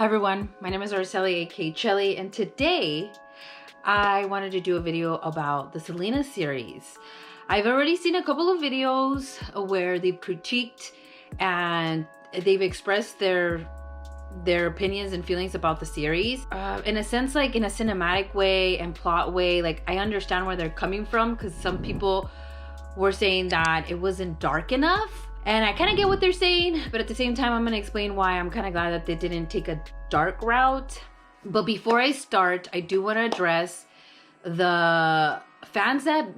Hi everyone, my name is Araceli, aka Chelly, and today I wanted to do a video about the Selena series. I've already seen a couple of videos where they've critiqued and they've expressed their opinions and feelings about the series. In a sense, like in a cinematic way and plot way, like I understand where they're coming from, because some people were saying that it wasn't dark enough. And I kind of get what they're saying, but at the same time, I'm going to explain why I'm kind of glad that they didn't take a dark route. But before I start, I do want to address the fans that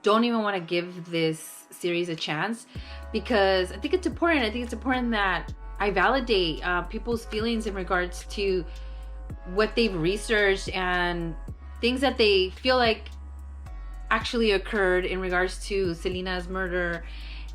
don't even want to give this series a chance, because I think it's important. I think it's important that I validate people's feelings in regards to what they've researched and things that they feel like actually occurred in regards to Selena's murder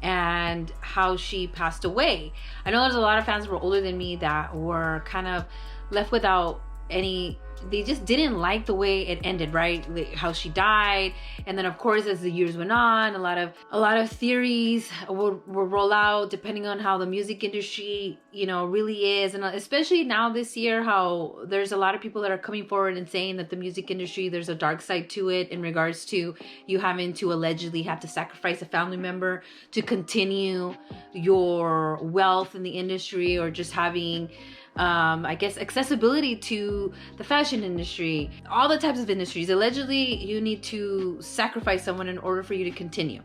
and how she passed away. I know there's a lot of fans who were older than me that were kind of left without any, they just didn't like the way it ended, right? Like how she died. And then of course, as the years went on, a lot of theories will roll out depending on how the music industry, really is. And especially now this year, how there's a lot of people that are coming forward and saying that the music industry, there's a dark side to it in regards to you having to allegedly have to sacrifice a family member to continue your wealth in the industry, or just having I guess accessibility to the fashion industry, all the types of industries. Allegedly, you need to sacrifice someone in order for you to continue.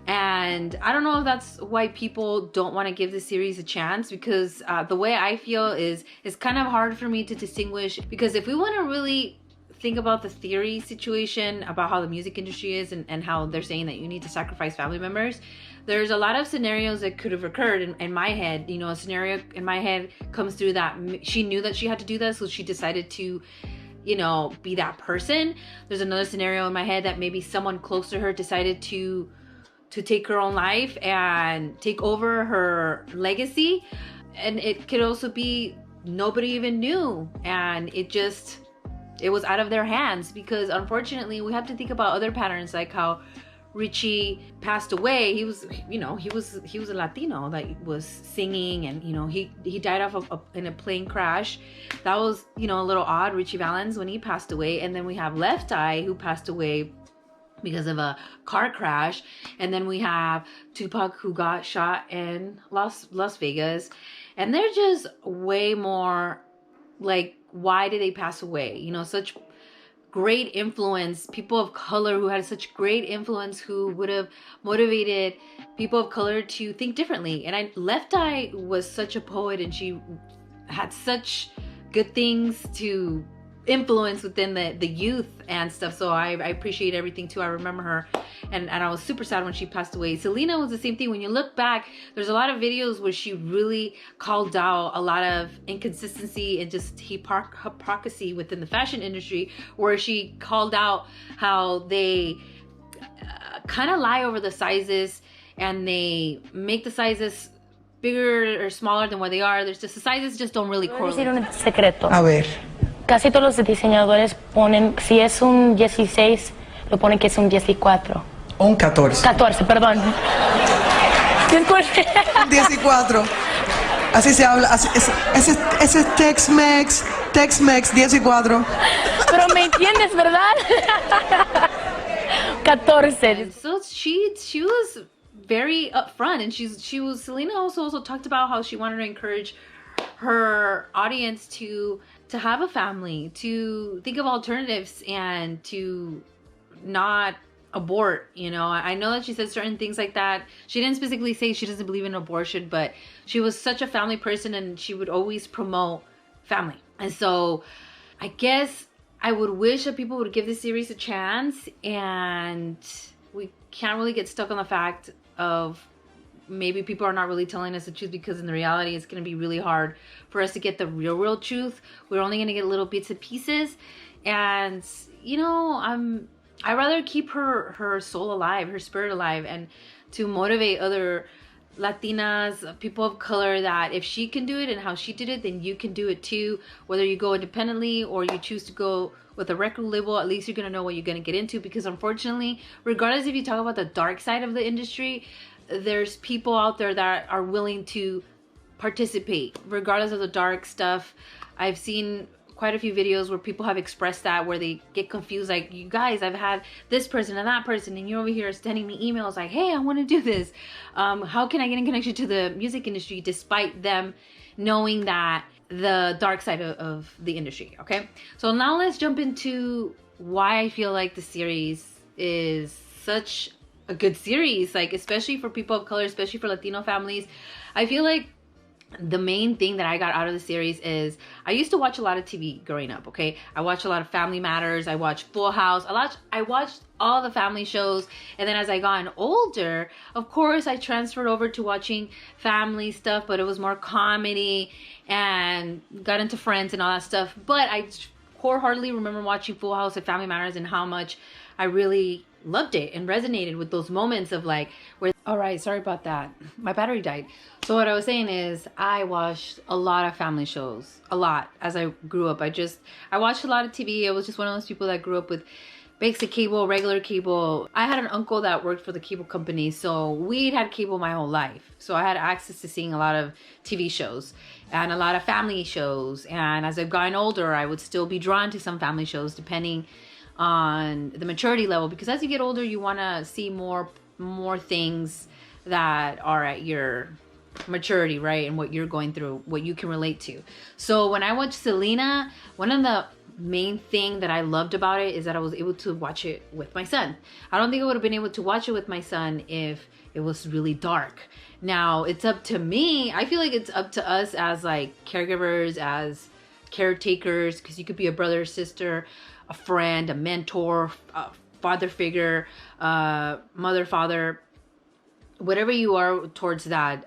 And I don't know if that's why people don't want to give the series a chance, because the way I feel is it's kind of hard for me to distinguish, because if we want to really think about the theory situation about how the music industry is and how they're saying that you need to sacrifice family members, there's a lot of scenarios that could have occurred in my head. A scenario in my head comes through that she knew that she had to do that, so she decided to be that person. There's another scenario in my head that maybe someone close to her decided to take her own life and take over her legacy. And it could also be nobody even knew, and it was out of their hands, because unfortunately we have to think about other patterns, like how Richie passed away. He was a Latino that was singing, and he died in a plane crash. That was a little odd, Richie Valens, when he passed away. And then we have Left Eye, who passed away because of a car crash. And then we have Tupac, who got shot in Las Vegas. And they're just way more like, why did they pass away? Such great influence, people of color who had such great influence, who would have motivated people of color to think differently. And Left Eye was such a poet, and she had such good things to influence within the youth and stuff. So I appreciate everything too. I remember her, and I was super sad when she passed away. Selena was the same thing. When you look back, there's a lot of videos where she really called out a lot of inconsistency and just hypocrisy within the fashion industry, where she called out how they kind of lie over the sizes, and they make the sizes bigger or smaller than what they are. There's just, the sizes just don't really correlate. Voy a decir un secreto. A ver. Casi todos los diseñadores ponen, si es un 16, lo ponen que es un 14. Un 14. 14, perdón. Disculpe. 14. Así se habla. Ese es Tex-Mex. Tex-Mex, 14. Pero me entiendes, ¿verdad? 14. So she was very upfront, and Selena also talked about how she wanted to encourage her audience to have a family, to think of alternatives, and to not abort. I know that she said certain things like that. She didn't specifically say she doesn't believe in abortion, but she was such a family person, and she would always promote family. And so I guess I would wish that people would give this series a chance, and we can't really get stuck on the fact of maybe people are not really telling us the truth, because in the reality, it's going to be really hard for us to get the real truth. We're only going to get little bits and pieces. And, I'd rather keep her soul alive, her spirit alive, and to motivate other Latinas, people of color, that if she can do it and how she did it, then you can do it too. Whether you go independently or you choose to go with a record label, at least you're going to know what you're going to get into. Because unfortunately, regardless if you talk about the dark side of the industry, there's people out there that are willing to participate regardless of the dark stuff. I've seen quite a few videos where people have expressed that, where they get confused, like, you guys, I've had this person and that person, and you're over here sending me emails like, hey, I want to do this. How can I get in connection to the music industry despite them knowing that the dark side of the industry? Okay, so now let's jump into why I feel like the series is such a good series, like especially for people of color, especially for Latino families. I feel like the main thing that I got out of the series is I used to watch a lot of TV growing up, okay? I watched a lot of Family Matters, I watched Full House, I watched all the family shows, and then as I got older, of course, I transferred over to watching family stuff, but it was more comedy, and got into Friends and all that stuff. But I wholeheartedly remember watching Full House and Family Matters and how much I really loved it and resonated with those moments of like where, all right, sorry about that, my battery died. So what I was saying is I watched a lot of family shows, a lot, as I grew up. I watched a lot of TV. I was just one of those people that grew up with basic cable, regular cable. I had an uncle that worked for the cable company, so we'd had cable my whole life. So I had access to seeing a lot of TV shows and a lot of family shows. And as I've gotten older, I would still be drawn to some family shows depending on the maturity level, because as you get older, you want to see more things that are at your maturity, right? And what you're going through, what you can relate to. So when I watched Selena, one of the main thing that I loved about it is that I was able to watch it with my son. I don't think I would have been able to watch it with my son if it was really dark. Now it's up to me. I feel like it's up to us as like caregivers, as caretakers, because you could be a brother, sister, a friend, a mentor, a father figure, mother, father, whatever you are towards that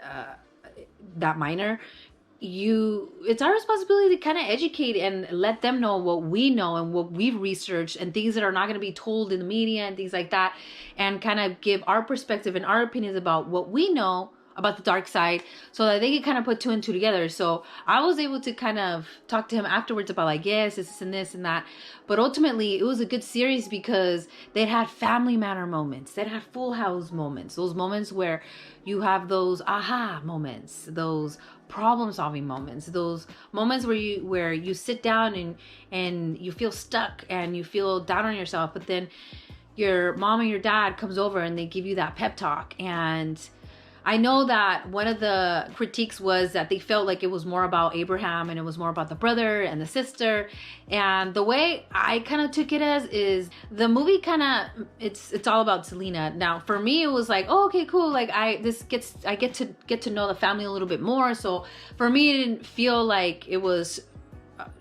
minor. It's our responsibility to kind of educate and let them know what we know and what we've researched and things that are not going to be told in the media and things like that, and kind of give our perspective and our opinions about what we know about the dark side, so that they can kind of put two and two together. So I was able to kind of talk to him afterwards about like, yes, this and this and that. But ultimately it was a good series because they had Family Matter moments, they had Full House moments, those moments where you have those aha moments, those problem solving moments, those moments where you sit down and you feel stuck and you feel down on yourself, but then your mom and your dad comes over and they give you that pep talk. And I know that one of the critiques was that they felt like it was more about Abraham and it was more about the brother and the sister. And the way I kind of took it as is the movie kind of, it's all about Selena. Now for me, it was like, oh, okay, cool. Like I get to know the family a little bit more. So for me, it didn't feel like it was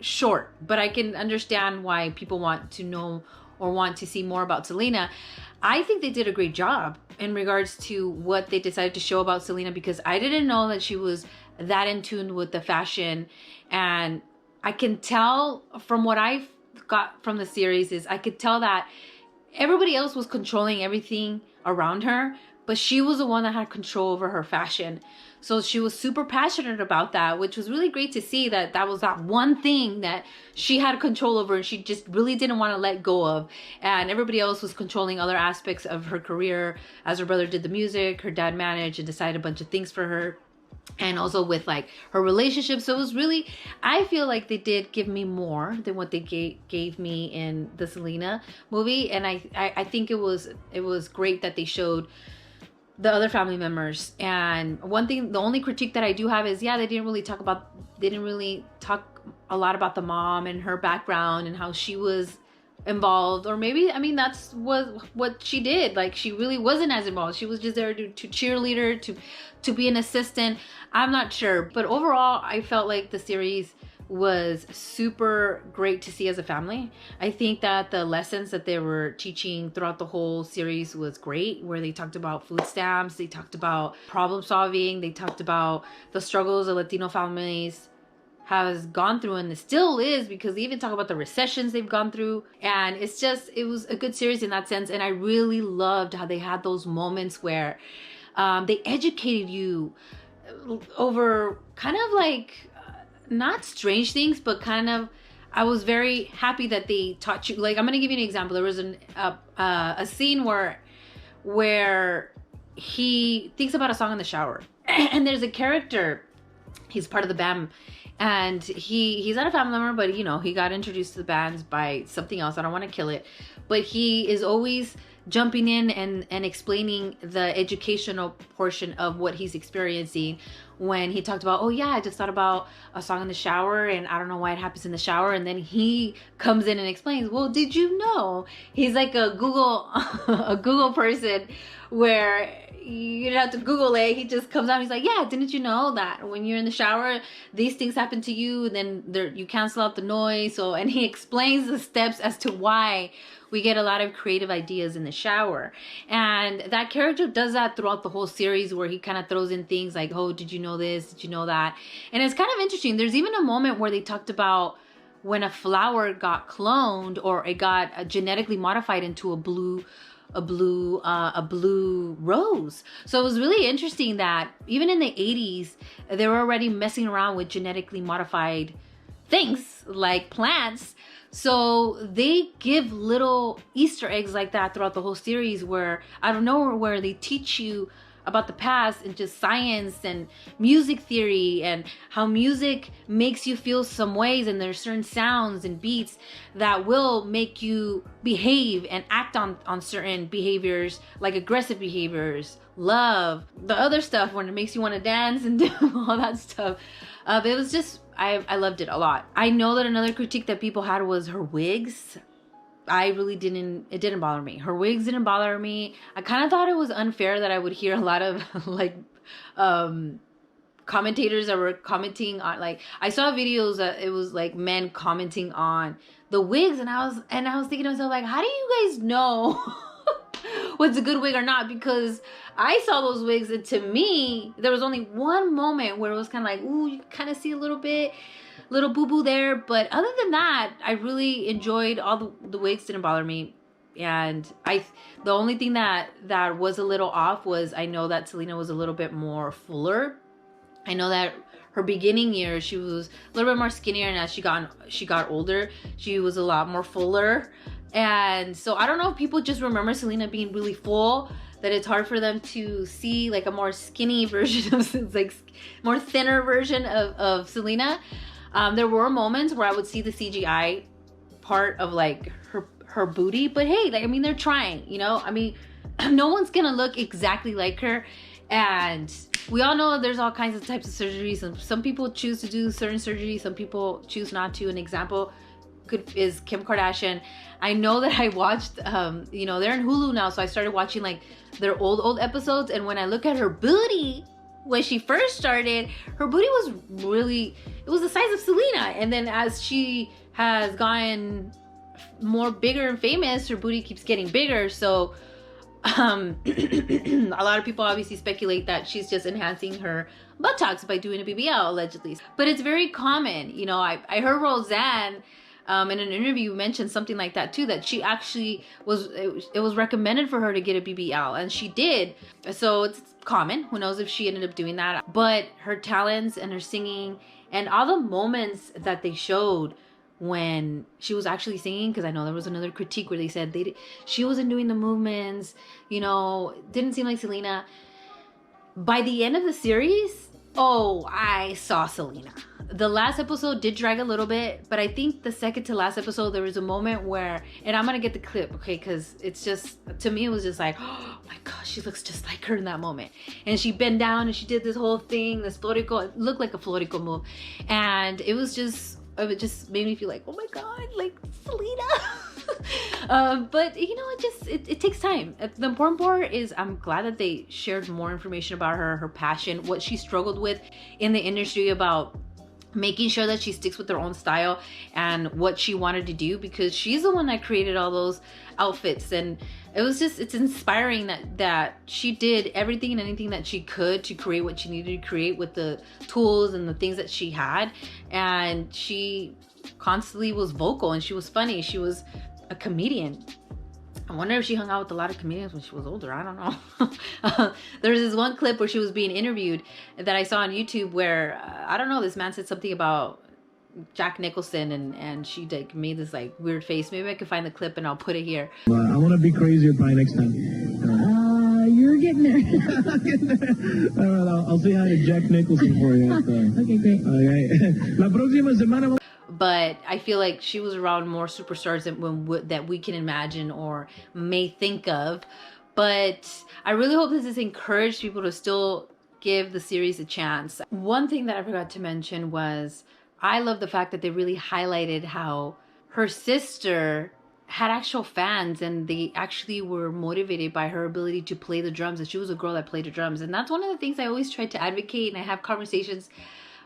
short, but I can understand why people want to know or want to see more about Selena. I think they did a great job in regards to what they decided to show about Selena, because I didn't know that she was that in tune with the fashion. And I can tell from what I got from the series is I could tell that everybody else was controlling everything around her, but she was the one that had control over her fashion. So she was super passionate about that, which was really great to see that was that one thing that she had control over and she just really didn't want to let go of. And everybody else was controlling other aspects of her career. As her brother did the music, her dad managed and decided a bunch of things for her. And also with like her relationship. So it was really, I feel like they did give me more than what they gave me in the Selena movie. And I think it was great that they showed the other family members. And one thing, the only critique that I do have is, yeah, they didn't really talk a lot about the mom and her background and how she was involved. Or maybe, I mean, that's what she did. Like, she really wasn't as involved. She was just there to cheerleader, to be an assistant. I'm not sure. But overall, I felt like the series was super great to see as a family. I think that the lessons that they were teaching throughout the whole series was great, where they talked about food stamps, they talked about problem solving, they talked about the struggles of Latino families has gone through and it still is, because they even talk about the recessions they've gone through. And it was a good series in that sense. And I really loved how they had those moments where they educated you over kind of like not strange things, but kind of, I was very happy that they taught you. Like, I'm gonna give you an example. There was a scene where he thinks about a song in the shower, and there's a character He's part of the band, and he's not a family member, but you know, he got introduced to the bands by something else. I don't want to kill it, but he is always jumping in and explaining the educational portion of what he's experiencing. When he talked about, oh yeah, I just thought about a song in the shower and I don't know why it happens in the shower, and then he comes in and explains, well, did you know? He's like a Google a Google person, where you don't have to Google it. He just comes out, he's like, yeah, didn't you know that when you're in the shower, these things happen to you, and then you cancel out the noise. So, and he explains the steps as to why we get a lot of creative ideas in the shower. And that character does that throughout the whole series, where he kind of throws in things like, oh, did you know this? Did you know that? And it's kind of interesting. There's even a moment where they talked about when a flower got cloned, or it got genetically modified into a blue rose. So it was really interesting that even in the 80s, they were already messing around with genetically modified things like plants. So they give little Easter eggs like that throughout the whole series, where out of nowhere, where they teach you about the past and just science and music theory and how music makes you feel some ways, and there's certain sounds and beats that will make you behave and act on certain behaviors, like aggressive behaviors, love, the other stuff when it makes you want to dance and do all that stuff. It was just, I loved it a lot. I know that another critique that people had was her wigs. It didn't bother me. Her wigs didn't bother me. I kind of thought it was unfair that I would hear a lot of like commentators that were commenting on, like, I saw videos that it was like men commenting on the wigs, and I was thinking to myself, like, how do you guys know what's a good wig or not? Because I saw those wigs, and to me, there was only one moment where it was kind of like, ooh, you kind of see a little boo-boo there. But other than that, I really enjoyed all the wigs. Didn't bother me. And the only thing that was a little off was, I know that Selena was a little bit more fuller. I know that her beginning years, she was a little bit more skinnier, and as she got older, she was a lot more fuller. And so I don't know if people just remember Selena being really full, that it's hard for them to see like a more skinny version of, like, more thinner version of Selena. There were moments where I would see the CGI part of like her booty, but hey, like, I mean, they're trying, you know? I mean, no one's gonna look exactly like her. And we all know there's all kinds of types of surgeries, and some people choose to do certain surgeries, some people choose not to. An example is Kim Kardashian. I know that I watched, you know, they're in Hulu now, so I started watching like their old episodes, and when I look at her booty, when she first started, her booty was really, it was the size of Selena, and then as she has gotten more bigger and famous, her booty keeps getting bigger. So a lot of people obviously speculate that she's just enhancing her buttocks by doing a BBL, allegedly. But it's very common, you know. I heard Roseanne in an interview mention something like that too, that she actually it was recommended for her to get a BBL, and she did. So it's common. Who knows if she ended up doing that? But her talents and her singing and all the moments that they showed when she was actually singing, because I know there was another critique where they said she wasn't doing the movements, you know, didn't seem like Selena. By the end of the series, oh, I saw Selena. The last episode did drag a little bit, but I think the second to last episode, there was a moment where, and I'm gonna get the clip, okay, because it's just, to me, it was just like, oh my gosh, she looks just like her in that moment. And she bent down and she did this whole thing, this florico, it looked like a florico move. And it just made me feel like, oh my God, like Selena. But you know, it takes time. The important part is I'm glad that they shared more information about her passion, what she struggled with in the industry, about making sure that she sticks with her own style and what she wanted to do, because she's the one that created all those outfits. And it's inspiring that she did everything and anything that she could to create what she needed to create with the tools and the things that she had. And she constantly was vocal, and she was funny. She was a comedian. I wonder if she hung out with a lot of comedians when she was older. I don't know. There's this one clip where she was being interviewed that I saw on YouTube where, I don't know, this man said something about Jack Nicholson, and she like made this like weird face. Maybe I can find the clip and I'll put it here. I want to be crazier by next time. You're getting getting there. All right, I'll say hi to Jack Nicholson for you. Okay, great. Okay. La próxima semana. But I feel like she was around more superstars that we can imagine or may think of. But I really hope this has encouraged people to still give the series a chance. One thing that I forgot to mention was I love the fact that they really highlighted how her sister had actual fans and they actually were motivated by her ability to play the drums, and she was a girl that played the drums. And that's one of the things I always try to advocate, and I have conversations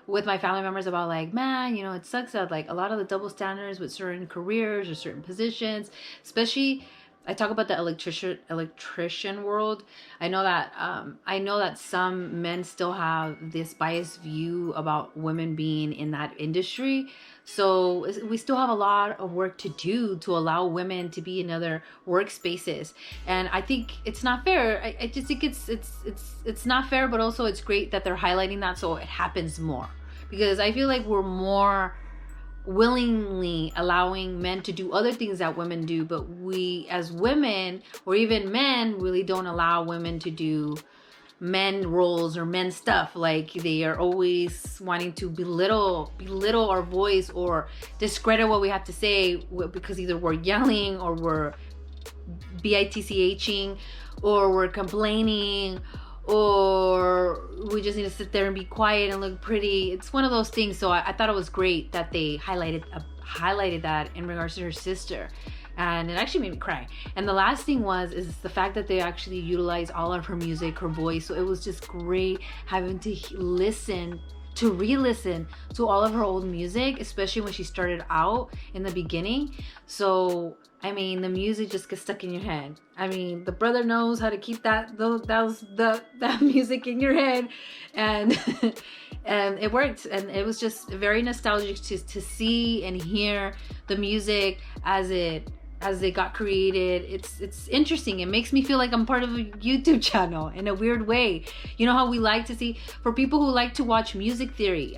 with my family members about, like, man, you know, it sucks that like a lot of the double standards with certain careers or certain positions, especially I talk about the electrician world. I know that some men still have this biased view about women being in that industry. So we still have a lot of work to do to allow women to be in other workspaces. And I think it's not fair. I just think it's not fair, but also it's great that they're highlighting that so it happens more. Because I feel like we're more willingly allowing men to do other things that women do, but we as women or even men really don't allow women to do men roles or men stuff. Like they are always wanting to belittle our voice or discredit what we have to say because either we're yelling or we're bitching or we're complaining or we just need to sit there and be quiet and look pretty. It's one of those things. So I thought it was great that they highlighted that in regards to her sister, and it actually made me cry. And the last thing is the fact that they actually utilized all of her music, her voice. So it was just great having to re-listen to all of her old music, especially when she started out in the beginning. So I mean, the music just gets stuck in your head. I mean, the brother knows how to keep that music in your head, and and it worked. And it was just very nostalgic to see and hear the music as they got created. It's interesting. It makes me feel like I'm part of a YouTube channel in a weird way. You know how we like to see, for people who like to watch music theory,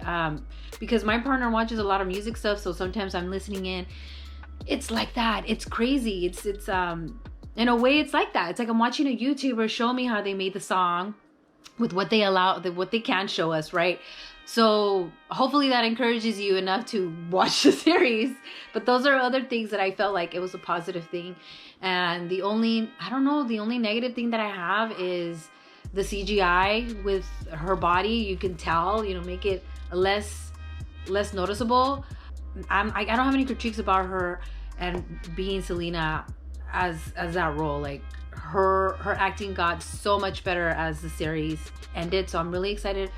because my partner watches a lot of music stuff, so sometimes I'm listening in. It's like that. It's crazy. It's in a way it's like that. It's like I'm watching a YouTuber show me how they made the song with what they can show us, right? So hopefully that encourages you enough to watch the series. But those are other things that I felt like it was a positive thing. And the only negative thing that I have is the CGI with her body. You can tell, make it less noticeable. I don't have any critiques about her and being Selena as that role. Like her acting got so much better as the series ended. So I'm really excited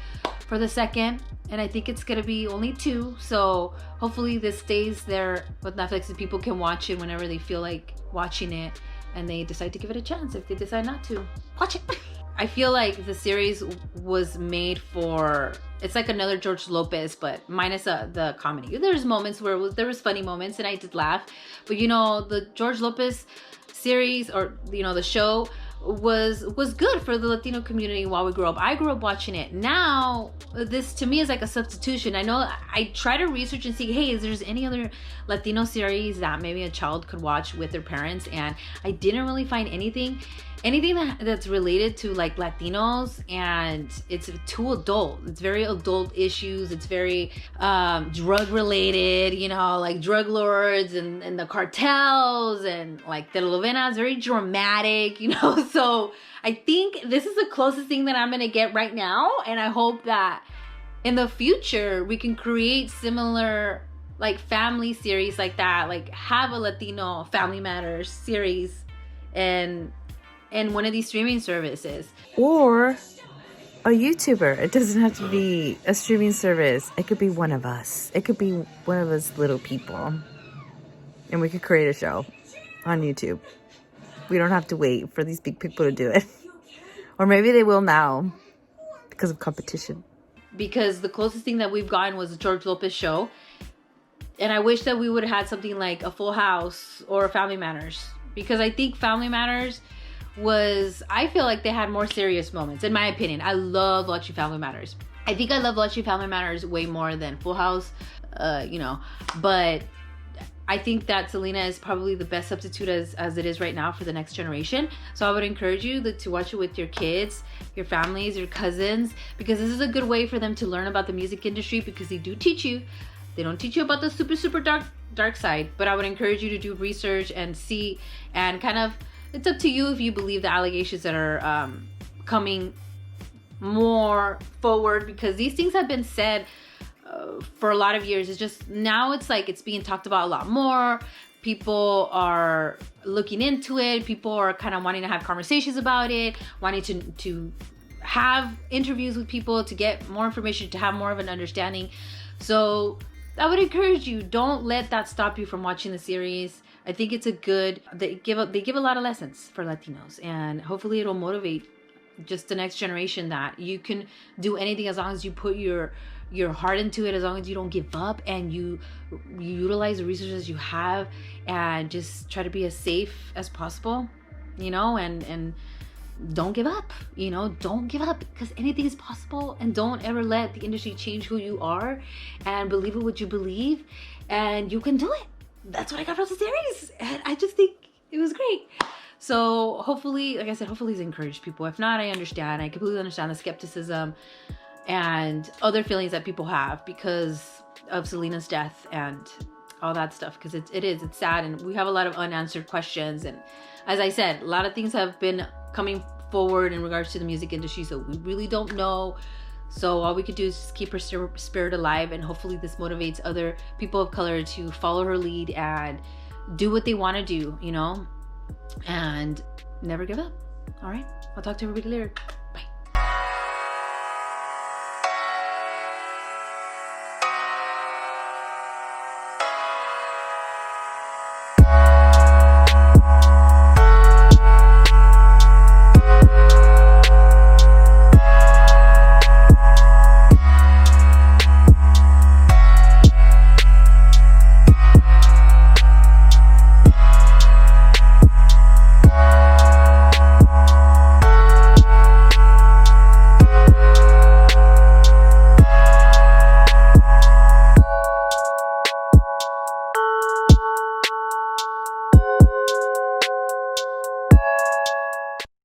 for the second, and I think it's gonna be only 2. So hopefully this stays there with Netflix and people can watch it whenever they feel like watching it, and they decide to give it a chance. If they decide not to, watch it. I feel like the series was made for, it's like another George Lopez, but minus the comedy. There's moments where there was funny moments and I did laugh, but the George Lopez series, or the show was good for the Latino community while we grew up. I grew up watching it. Now this to me is like a substitution. I know I try to research and see, hey, is there any other Latino series that maybe a child could watch with their parents, and I didn't really find anything that's related to like Latinos, and it's too adult. It's very adult issues. It's very drug related, like drug lords and the cartels, and like telenovela is very dramatic, so I think this is the closest thing that I'm gonna get right now, and I hope that in the future we can create similar like family series like that, like have a Latino Family Matters series and one of these streaming services. Or a YouTuber. It doesn't have to be a streaming service. It could be one of us. It could be one of us little people. And we could create a show on YouTube. We don't have to wait for these big people to do it. Or maybe they will now because of competition. Because the closest thing that we've gotten was a George Lopez show. And I wish that we would have had something like a Full House or Family Matters. Because I think Family Matters I feel like they had more serious moments, in my opinion. I love watching Family Matters. I think I love watching Family Matters way more than Full House, but I think that Selena is probably the best substitute as it is right now for the next generation. So I would encourage you to watch it with your kids, your families, your cousins, because this is a good way for them to learn about the music industry, because they do teach you. They don't teach you about the super dark side, but I would encourage you to do research and see, and kind of, it's up to you if you believe the allegations that are coming more forward, because these things have been said for a lot of years. It's just now it's like it's being talked about a lot more. People are looking into it. People are kind of wanting to have conversations about it, wanting to have interviews with people to get more information, to have more of an understanding. So I would encourage you, don't let that stop you from watching the series. I think it's they give a lot of lessons for Latinos, and hopefully it'll motivate just the next generation that you can do anything as long as you put your heart into it, as long as you don't give up and you utilize the resources you have, and just try to be as safe as possible, and don't give up, don't give up, because anything is possible. And don't ever let the industry change who you are, and believe in what you believe, and you can do it. That's what I got from the series, and I just think it was great. So hopefully, like I said, hopefully it's encouraged people. If not, I understand. I completely understand the skepticism and other feelings that people have because of Selena's death and all that stuff, because it's sad, and we have a lot of unanswered questions. And as I said, a lot of things have been coming forward in regards to the music industry, so we really don't know. So all we could do is just keep her spirit alive, and hopefully this motivates other people of color to follow her lead and do what they want to do, and never give up. All right, I'll talk to everybody later.